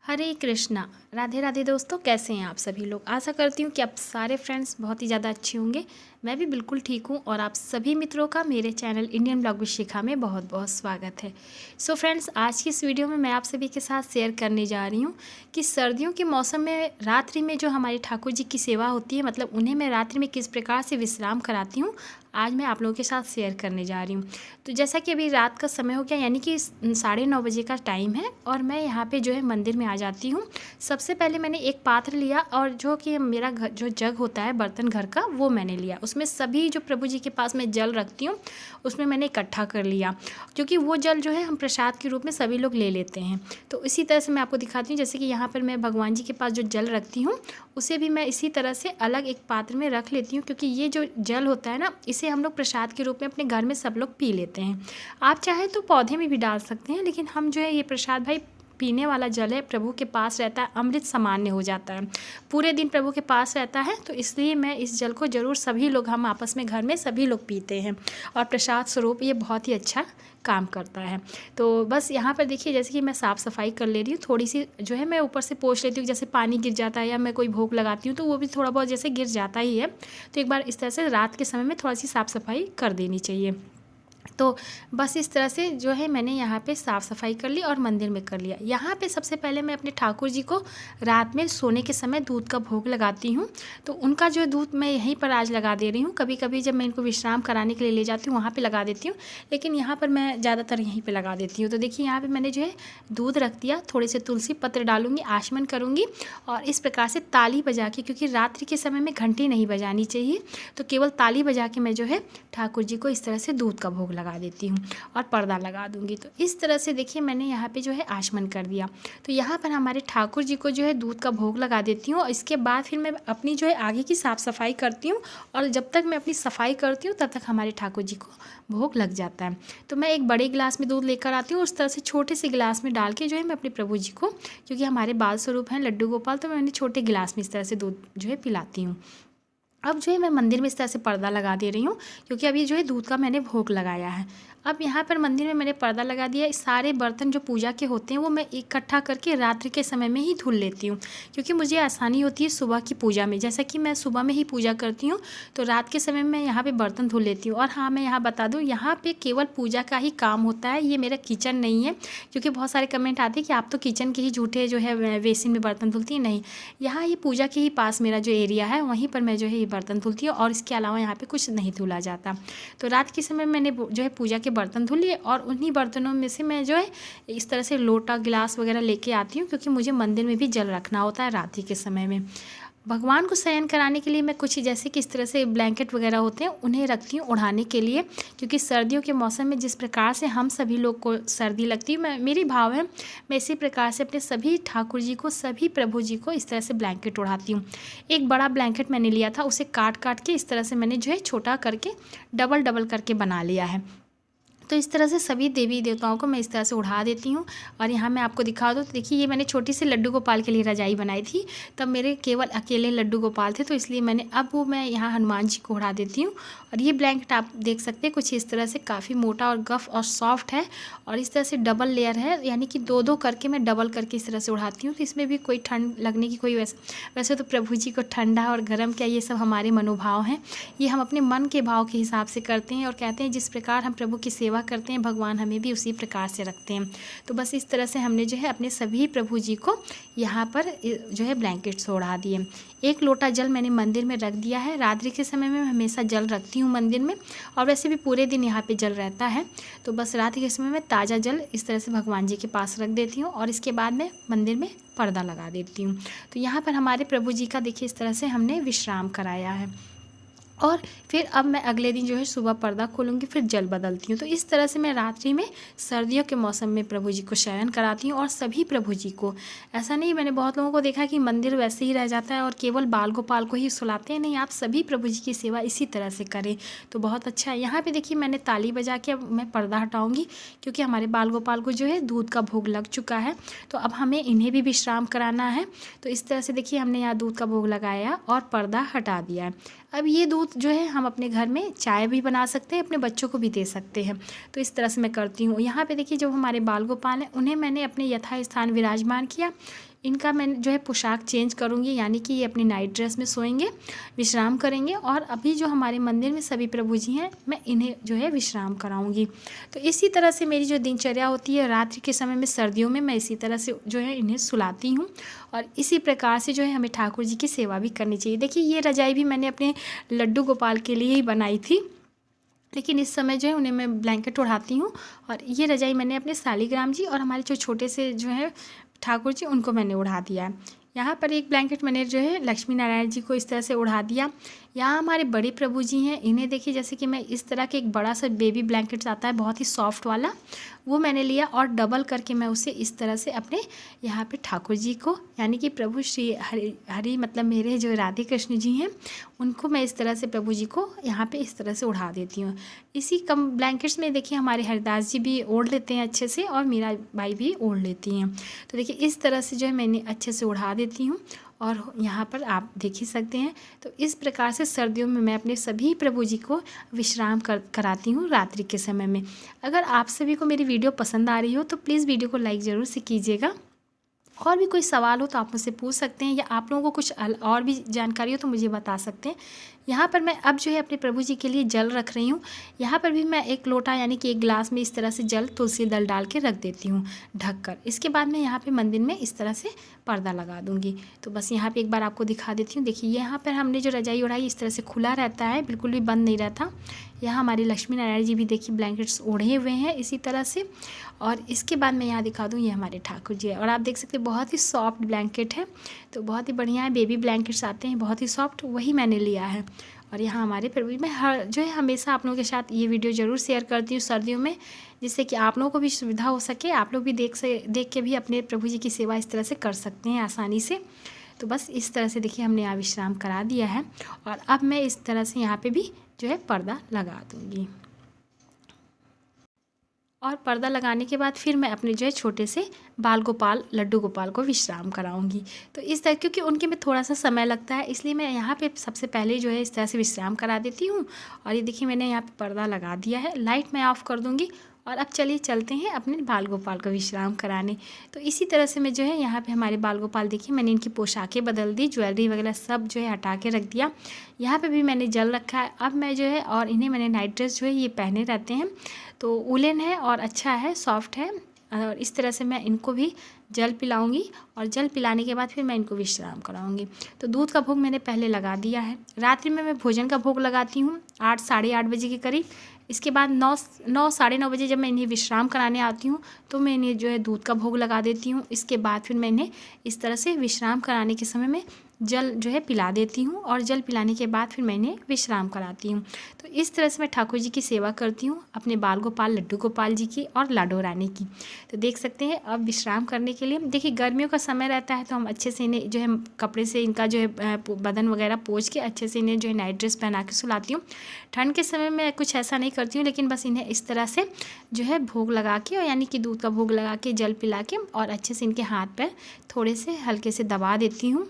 हरे कृष्णा। राधे राधे दोस्तों, कैसे हैं आप सभी लोग। आशा करती हूँ कि आप सारे फ्रेंड्स बहुत ही ज़्यादा अच्छे होंगे। मैं भी बिल्कुल ठीक हूँ और आप सभी मित्रों का मेरे चैनल इंडियन ब्लॉग विद शिखा में बहुत बहुत स्वागत है। सो फ्रेंड्स, आज की इस वीडियो में मैं आप सभी के साथ शेयर करने जा रही हूँ कि सर्दियों के मौसम में रात्रि में जो हमारे ठाकुर जी की सेवा होती है, मतलब उन्हें मैं रात्रि में किस प्रकार से विश्राम कराती हूँ, आज मैं आप लोगों के साथ शेयर करने जा रही हूँ। तो जैसा कि अभी रात का समय हो गया, यानी कि 9:30 का टाइम है और मैं यहाँ पे जो है मंदिर में आ जाती हूँ। सबसे पहले मैंने एक पात्र लिया और जो कि मेरा घर जो जग होता है बर्तन घर का, वो मैंने लिया। उसमें सभी जो प्रभु जी के पास मैं जल रखती हूँ उसमें मैंने इकट्ठा कर लिया, क्योंकि वो जल जो है हम प्रसाद के रूप में सभी लोग ले लेते हैं। तो इसी तरह से मैं आपको दिखाती हूँ, जैसे कि यहाँ पर मैं भगवान जी के पास जो जल रखती हूँ उसे भी मैं इसी तरह से अलग एक पात्र में रख लेती हूँ, क्योंकि ये जो जल होता है ना, इसे हम लोग प्रसाद के रूप में अपने घर में सब लोग पी लेते हैं। आप चाहे तो पौधे में भी डाल सकते हैं, लेकिन हम जो है ये प्रसाद भाई पीने वाला जल है, प्रभु के पास रहता है, अमृत सामान्य हो जाता है, पूरे दिन प्रभु के पास रहता है। तो इसलिए मैं इस जल को ज़रूर सभी लोग, हम आपस में घर में सभी लोग पीते हैं और प्रसाद स्वरूप ये बहुत ही अच्छा काम करता है। तो बस यहाँ पर देखिए, जैसे कि मैं साफ़ सफाई कर ले रही हूँ, थोड़ी सी जो है मैं ऊपर से पोंछ लेती हूँ, जैसे पानी गिर जाता है या मैं कोई भोग लगाती हूँ तो वो भी थोड़ा बहुत जैसे गिर जाता ही है। तो एक बार इस तरह से रात के समय में थोड़ा सी साफ़ सफाई कर देनी चाहिए। तो बस इस तरह से जो है मैंने यहाँ पे साफ़ सफाई कर ली और मंदिर में कर लिया। यहाँ पे सबसे पहले मैं अपने ठाकुर जी को रात में सोने के समय दूध का भोग लगाती हूँ। तो उनका जो दूध मैं यहीं पर आज लगा दे रही हूँ। कभी कभी जब मैं इनको विश्राम कराने के लिए ले जाती हूँ वहाँ पे लगा देती हूँ, लेकिन यहाँ पर मैं ज़्यादातर यहीं पर लगा देती हूँ। तो देखिए यहाँ पर मैंने जो है दूध रख दिया, थोड़े से तुलसी पत्र डालूंगी, आचमन करूँगी और इस प्रकार से ताली बजा के, क्योंकि रात्रि के समय में घंटी नहीं बजानी चाहिए, तो केवल ताली बजा के मैं जो है ठाकुर जी को इस तरह से दूध का भोग लगा देती हूँ और पर्दा लगा दूँगी। तो इस तरह से देखिए मैंने यहाँ पे जो है आचमन कर दिया। तो यहाँ पर हमारे ठाकुर जी को जो है दूध का भोग लगा देती हूँ और इसके बाद फिर मैं अपनी जो है आगे की साफ़ सफाई करती हूँ और जब तक मैं अपनी सफाई करती हूँ तब तक हमारे ठाकुर जी को भोग लग जाता है। तो मैं एक बड़े गिलास में दूध लेकर आती हूँ, उस तरह से छोटे से गिलास में डाल के जो है मैं अपने प्रभु जी को, क्योंकि हमारे बाल स्वरूप हैं लड्डू गोपाल, तो मैं उन्हें छोटे गिलास में इस तरह से दूध जो है पिलाती हूँ। अब जो है मैं मंदिर में इस तरह से पर्दा लगा दे रही हूँ, क्योंकि अभी जो है दूध का मैंने भोग लगाया है। अब यहाँ पर मंदिर में मैंने पर्दा लगा दिया। सारे बर्तन जो पूजा के होते हैं वो मैं इकट्ठा करके रात्रि के समय में ही धुल लेती हूँ, क्योंकि मुझे आसानी होती है सुबह की पूजा में। जैसा कि मैं सुबह में ही पूजा करती हूँ तो रात के समय में यहाँ पे बर्तन धुल लेती हूँ। और हाँ, मैं यहाँ बता दूँ, यहाँ पे केवल पूजा का ही काम होता है, ये मेरा किचन नहीं है, क्योंकि बहुत सारे कमेंट आते हैं कि आप तो किचन के ही झूठे जो है बेसिन में बर्तन धुलती हैं। नहीं, यहाँ ये पूजा के ही पास मेरा जो एरिया है वहीं पर मैं जो है ये बर्तन धुलती हूँ और इसके अलावा यहाँ पे कुछ नहीं धुला जाता। तो रात के समय मैंने जो है पूजा के बर्तन धुल लिए और उन्हीं बर्तनों में से मैं जो है इस तरह से लोटा गिलास वगैरह लेके आती हूँ, क्योंकि मुझे मंदिर में भी जल रखना होता है रात्रि के समय में। भगवान को शयन कराने के लिए मैं कुछ जैसे कि इस तरह से ब्लैंकेट वगैरह होते हैं उन्हें रखती हूँ ओढ़ाने के लिए, क्योंकि सर्दियों के मौसम में जिस प्रकार से हम सभी लोग को सर्दी लगती है, मेरी भाव है मैं इसी प्रकार से अपने सभी ठाकुर जी को, सभी प्रभु जी को इस तरह से ब्लैंकेट ओढ़ाती हूँ। एक बड़ा ब्लैंकेट मैंने लिया था, उसे काट काट के इस तरह से मैंने जो है छोटा करके डबल डबल करके बना लिया है। तो इस तरह से सभी देवी देवताओं को मैं इस तरह से उड़ा देती हूँ। और यहाँ मैं आपको दिखा दूँ, तो देखिए ये मैंने छोटी सी लड्डू गोपाल के लिए रजाई बनाई थी, तब मेरे केवल अकेले लड्डू गोपाल थे, तो इसलिए मैं यहाँ हनुमान जी को उड़ा देती हूँ। और ये ब्लैंकेट आप देख सकते हैं कुछ इस तरह से काफ़ी मोटा और गफ और सॉफ्ट है और इस तरह से डबल लेयर है, यानी कि दो दो करके मैं डबल करके इस तरह से उड़ाती हूँ। तो इसमें भी कोई ठंड लगने की कोई वैसे तो प्रभु जी को ठंडा और गर्म क्या, ये सब हमारे मनोभाव हैं, ये हम अपने मन के भाव के हिसाब से करते हैं और कहते हैं जिस प्रकार हम प्रभु की सेवा करते हैं भगवान हमें भी उसी प्रकार से रखते हैं। तो बस इस तरह से हमने जो है अपने सभी प्रभु जी को यहाँ पर जो है ब्लैंकेट से ओढ़ा दिए। एक लोटा जल मैंने मंदिर में रख दिया है। रात्रि के समय में मैं हमेशा जल रखती हूँ मंदिर में, और वैसे भी पूरे दिन यहाँ पे जल रहता है। तो बस रात्रि के समय में ताज़ा जल इस तरह से भगवान जी के पास रख देती हूँ और इसके बाद मैं मंदिर में पर्दा लगा देती हूँ। तो यहाँ पर हमारे प्रभु जी का देखिए इस तरह से हमने विश्राम कराया है। और फिर अब मैं अगले दिन जो है सुबह पर्दा खोलूँगी, फिर जल बदलती हूँ। तो इस तरह से मैं रात्रि में सर्दियों के मौसम में प्रभु जी को शयन कराती हूँ और सभी प्रभु जी को। ऐसा नहीं, मैंने बहुत लोगों को देखा कि मंदिर वैसे ही रह जाता है और केवल बाल गोपाल को ही सुलाते हैं। नहीं, आप सभी प्रभु जी की सेवा इसी तरह से करें तो बहुत अच्छा है। यहाँ पर देखिए मैंने ताली बजा के अब मैं पर्दा हटाऊँगी, क्योंकि हमारे बाल गोपाल को जो है दूध का भोग लग चुका है, तो अब हमें इन्हें भी विश्राम कराना है। तो इस तरह से देखिए हमने यहाँ दूध का भोग लगाया और पर्दा हटा दिया है। अब ये दूध जो है हम अपने घर में चाय भी बना सकते हैं, अपने बच्चों को भी दे सकते हैं। तो इस तरह से मैं करती हूँ। यहाँ पे देखिए जो हमारे बाल गोपाल हैं उन्हें मैंने अपने यथा स्थान विराजमान किया। इनका मैं जो है पोशाक चेंज करूँगी, यानी कि ये अपनी नाइट ड्रेस में सोएंगे, विश्राम करेंगे। और अभी जो हमारे मंदिर में सभी प्रभु जी हैं, मैं इन्हें जो है विश्राम कराऊँगी। तो इसी तरह से मेरी जो दिनचर्या होती है रात्रि के समय में, सर्दियों में मैं इसी तरह से जो है इन्हें सुलाती हूँ। और इसी प्रकार से जो है हमें ठाकुर जी की सेवा भी करनी चाहिए। देखिए ये रजाई भी मैंने अपने लड्डू गोपाल के लिए ही बनाई थी, लेकिन इस समय जो है उन्हें मैं ब्लैंकेट ओढ़ाती हूँ। और ये रजाई मैंने अपने सालिग्राम जी और हमारे जो छोटे से जो है ठाकुर जी, उनको मैंने ओढ़ा दिया है। यहाँ पर एक ब्लैंकेट मैंने जो है लक्ष्मी नारायण जी को इस तरह से ओढ़ा दिया। यहाँ हमारे बड़े प्रभु जी हैं, इन्हें देखिए जैसे कि मैं इस तरह के एक बड़ा सा बेबी ब्लैंकेट आता है बहुत ही सॉफ्ट वाला, वो मैंने लिया और डबल करके मैं उसे इस तरह से अपने यहाँ पे ठाकुर जी को, यानी कि प्रभु श्री हरि मतलब मेरे जो राधे कृष्ण जी हैं, उनको मैं इस तरह से प्रभु जी को यहाँ पे इस तरह से उड़ा देती हूँ। इसी कम ब्लैंकेट्स में देखिए हमारे हरदास जी भी ओढ़ लेते हैं अच्छे से, और मीरा बाई भी ओढ़ लेती हैं। तो देखिए इस तरह से जो है मैंने अच्छे से उड़ा देती हूँ। और यहाँ पर आप देख ही सकते हैं। तो इस प्रकार से सर्दियों में मैं अपने सभी प्रभु जी को विश्राम कराती हूँ रात्रि के समय में। अगर आप सभी को मेरी वीडियो पसंद आ रही हो तो प्लीज़ वीडियो को लाइक ज़रूर से कीजिएगा। और भी कोई सवाल हो तो आप मुझसे पूछ सकते हैं, या आप लोगों को कुछ और भी जानकारी हो तो मुझे बता सकते हैं। यहाँ पर मैं अब जो है अपने प्रभु जी के लिए जल रख रही हूँ। यहाँ पर भी मैं एक लोटा यानी कि एक गिलास में इस तरह से जल तुलसी दल डाल के रख देती हूँ ढककर। इसके बाद मैं यहाँ पे मंदिर में इस तरह से पर्दा लगा दूँगी। तो बस यहाँ पे एक बार आपको दिखा देती हूँ। देखिए यहाँ पर हमने जो रजाई ओढ़ाई इस तरह से खुला रहता है, बिल्कुल भी बंद नहीं रहता। यहाँ हमारे लक्ष्मी नारायण जी भी देखिए ब्लैंकेट्स ओढ़े हुए हैं इसी तरह से। और इसके बाद मैं यहाँ दिखा दूँ, ये हमारे ठाकुर जी है। और आप देख सकते हैं बहुत ही सॉफ्ट ब्लैंकेट है, तो बहुत ही बढ़िया है। बेबी ब्लैंकेट्स आते हैं बहुत ही सॉफ्ट, वही मैंने लिया है। और यहाँ हमारे प्रभु मैं हर जो है हमेशा आप लोगों के साथ ये वीडियो ज़रूर शेयर करती हूँ सर्दियों में, जिससे कि आप लोगों को भी सुविधा हो सके, आप लोग भी देख के भी अपने प्रभु जी की सेवा इस तरह से कर सकते हैं आसानी से। तो बस इस तरह से देखिए हमने यहाँ विश्राम करा दिया है। और अब मैं इस तरह से यहाँ पे भी जो है पर्दा लगा दूँगी। और पर्दा लगाने के बाद फिर मैं अपने जो है छोटे से बाल गोपाल लड्डू गोपाल को विश्राम कराऊंगी। तो इस तरह, क्योंकि उनके में थोड़ा सा समय लगता है, इसलिए मैं यहाँ पे सबसे पहले जो है इस तरह से विश्राम करा देती हूँ। और ये देखिए मैंने यहाँ पे पर्दा लगा दिया है, लाइट मैं ऑफ़ कर दूँगी। और अब चलिए चलते हैं अपने बाल गोपाल को विश्राम कराने। तो इसी तरह से मैं जो है यहाँ पे हमारे बाल गोपाल देखिए मैंने इनकी पोशाकें बदल दी, ज्वेलरी वगैरह सब जो है हटा के रख दिया। यहाँ पे भी मैंने जल रखा है। अब मैं जो है, और इन्हें मैंने नाइट ड्रेस जो है ये पहने रहते हैं, तो उलन है और अच्छा है, सॉफ्ट है। और इस तरह से मैं इनको भी जल पिलाऊंगी। और जल पिलाने के बाद फिर मैं इनको विश्राम कराऊंगी। तो दूध का भोग मैंने पहले लगा दिया है। रात्रि में मैं भोजन का भोग लगाती हूँ 8 साढ़े 8 बजे के करीब। इसके बाद 9 साढ़े 9 बजे जब मैं इन्हें विश्राम कराने आती हूँ तो मैं इन्हें जो है दूध का भोग लगा देती हूँ। इसके बाद फिर मैं इन्हें इस तरह से विश्राम कराने के समय में जल जो है पिला देती हूँ। और जल पिलाने के बाद फिर मैं इन्हें विश्राम कराती हूँ। तो इस तरह से मैं ठाकुर जी की सेवा करती हूँ, अपने बाल गोपाल लड्डू गोपाल जी की और लाडो रानी की। तो देख सकते हैं अब विश्राम करने के लिए, देखिए गर्मियों का समय रहता है तो हम अच्छे से इन्हें जो है कपड़े से इनका जो है बदन वगैरह पोंछ के अच्छे से इन्हें जो है नाइट ड्रेस पहना के सुलाती हूँ। ठंड के समय में कुछ ऐसा नहीं करती हूँ, लेकिन बस इन्हें इस तरह से जो है भोग लगा के, और यानी कि दूध का भोग लगा के जल पिला के और अच्छे से इनके हाथ पैर थोड़े से हल्के से दबा देती हूँ।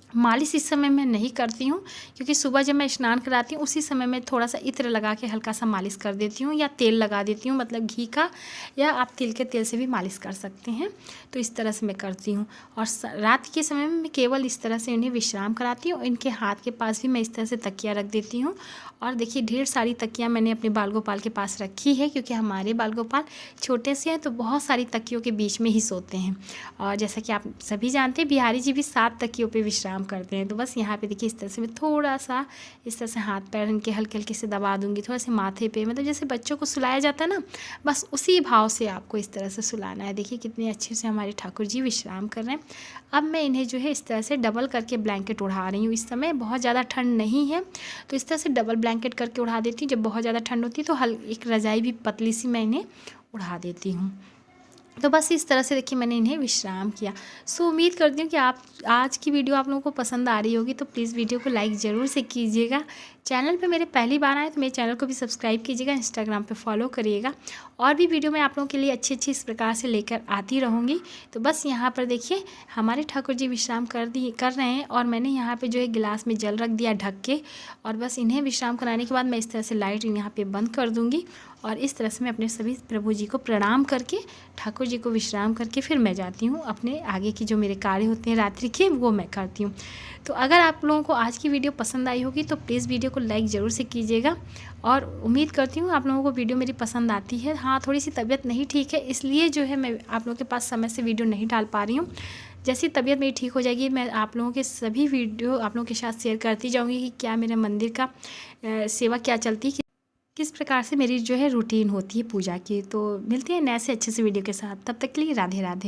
मालिश इस समय मैं नहीं करती हूँ, क्योंकि सुबह जब मैं स्नान कराती हूँ उसी समय मैं थोड़ा सा इत्र लगा के हल्का सा मालिश कर देती हूँ, या तेल लगा देती हूँ, मतलब घी का, या आप तिल के तेल से भी मालिश कर सकते हैं। तो इस तरह से मैं करती हूँ। और रात के समय में मैं केवल इस तरह से इन्हें विश्राम कराती हूँ। इनके हाथ के पास भी मैं इस तरह से तकिया रख देती हूँ। और देखिए ढेर सारी तकियाँ मैंने अपने बाल गोपाल के पास रखी है, क्योंकि हमारे बाल गोपाल छोटे से हैं तो बहुत सारी तकियों के बीच में ही सोते हैं। और जैसा कि आप सभी जानते हैं बिहारी जी भी 7 तकियों पे विश्राम करते हैं। तो बस यहाँ पे देखिए इस तरह से मैं थोड़ा सा इस तरह से हाथ पैर इनके हल्के हल्के से दबा दूँगी, थोड़ा से माथे पे, मतलब जैसे बच्चों को सुलाया जाता है ना, बस उसी भाव से आपको इस तरह से सुलाना है। देखिए कितने अच्छे से हमारे ठाकुर जी विश्राम कर रहे हैं। अब मैं इन्हें जो है इस तरह से डबल करके ब्लैंकेट उड़ा रही हूँ। इस समय बहुत ज़्यादा ठंड नहीं है तो इस तरह से डबल ब्लैंकेट करके उड़ा देती हूँ। जब बहुत ज़्यादा ठंड होती है तो एक रज़ाई भी पतली सी मैं इन्हें उड़ा देती हूँ। तो बस इस तरह से देखिए मैंने इन्हें विश्राम किया। सो उम्मीद करती हूँ कि आप आज की वीडियो आप लोगों को पसंद आ रही होगी। तो प्लीज़ वीडियो को लाइक ज़रूर से कीजिएगा। चैनल पे मेरे पहली बार आए तो मेरे चैनल को भी सब्सक्राइब कीजिएगा, इंस्टाग्राम पे फॉलो करिएगा। और भी वीडियो मैं आप लोगों के लिए अच्छी इस प्रकार से लेकर आती रहूँगी। तो बस यहाँ पर देखिए हमारे ठाकुर जी विश्राम कर रहे हैं। और मैंने यहाँ पर जो है गिलास में जल रख दिया ढक के। और बस इन्हें विश्राम कराने के बाद मैं इस तरह से लाइट यहाँ पर बंद कर दूँगी। और इस तरह से मैं अपने सभी प्रभु जी को प्रणाम करके, ठाकुर जी को विश्राम करके फिर मैं जाती हूँ अपने आगे की जो मेरे कार्य होते हैं रात्रि के, वो मैं करती हूँ। तो अगर आप लोगों को आज की वीडियो पसंद आई होगी तो प्लीज़ वीडियो को लाइक ज़रूर से कीजिएगा, और उम्मीद करती हूँ आप लोगों को वीडियो मेरी पसंद आती है। हाँ, थोड़ी सी तबीयत नहीं ठीक है, इसलिए जो है मैं आप लोगों के पास समय से वीडियो नहीं डाल पा रही हूँ। जैसी तबीयत मेरी ठीक हो जाएगी मैं आप लोगों के सभी वीडियो आप लोगों के साथ शेयर करती जाऊँगी कि क्या मेरे मंदिर का सेवा क्या चलती है, किस प्रकार से मेरी जो है रूटीन होती है पूजा की। तो मिलती है नए से अच्छे से वीडियो के साथ, तब तक के लिए राधे राधे।